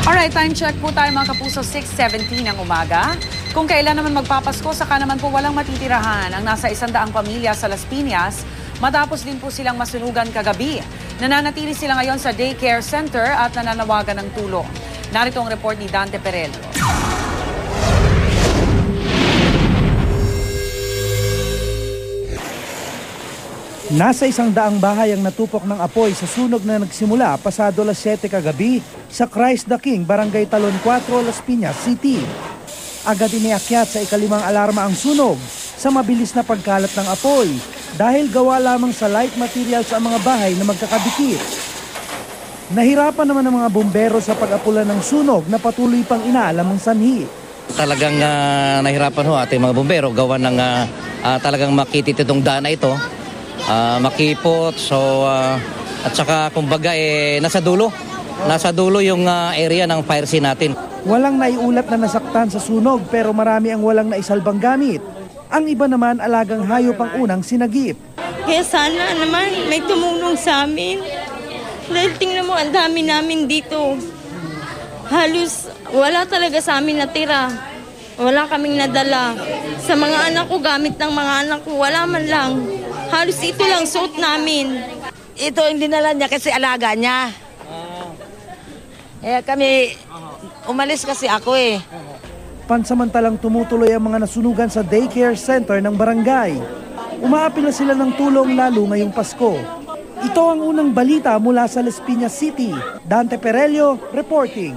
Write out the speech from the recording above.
Alright, time check po tayo mga kapuso, 6:17 ng umaga. Kung kailan naman magpapasko, saka naman po walang matitirahan ang nasa 100 pamilya sa Las Piñas matapos din po silang masunugan kagabi. Nananatili sila ngayon sa daycare center at nananawagan ng tulong. Narito ang report ni Dante Perello. Nasa 100 bahay ang natupok ng apoy sa sunog na nagsimula pasado alas 7 kagabi sa Christ the King, Barangay Talon 4, Las Piñas City. Agad iniakyat sa ikalimang alarma ang sunog sa mabilis na pagkalat ng apoy dahil gawa lamang sa light materials ang mga bahay na magkakadikit. Nahirapan naman ang mga bumbero sa pag-apula ng sunog na patuloy pang inaalam ang sanhi. Talagang nahirapan ho ating mga bumbero gawa ng talagang makitid itong daan na ito. Makipot, at saka kumbaga nasa dulo yung area ng fire scene natin. Walang naiulat na nasaktan sa sunog pero marami ang walang naisalbang gamit. Ang iba naman alagang hayop ang unang sinagip. Kaya sana naman may tumulong sa amin. Dahil tingnan mo, ang dami namin dito. Halos wala talaga sa amin natira. Wala kaming nadala. Sa mga anak ko, gamit ng mga anak ko, wala man lang. Halos ito lang suot namin. Ito ang dinala niya kasi alaga niya. Kami, umalis kasi ako eh. Pansamantalang tumutuloy ang mga nasunugan sa daycare center ng barangay. Umaapil na sila ng tulong lalo ngayong Pasko. Ito ang unang balita mula sa Las Piñas City. Dante Perello reporting.